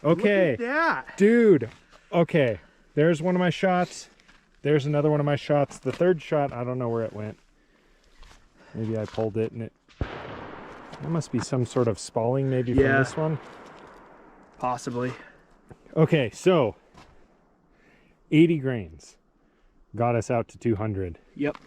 Okay. Look at that. Dude. Okay. There's one of my shots. There's another one of my shots. The third shot, I don't know where it went. Maybe I pulled it and it... That must be some sort of spalling maybe from this one. Possibly. Okay, so 80 grains got us out to 200. Yep.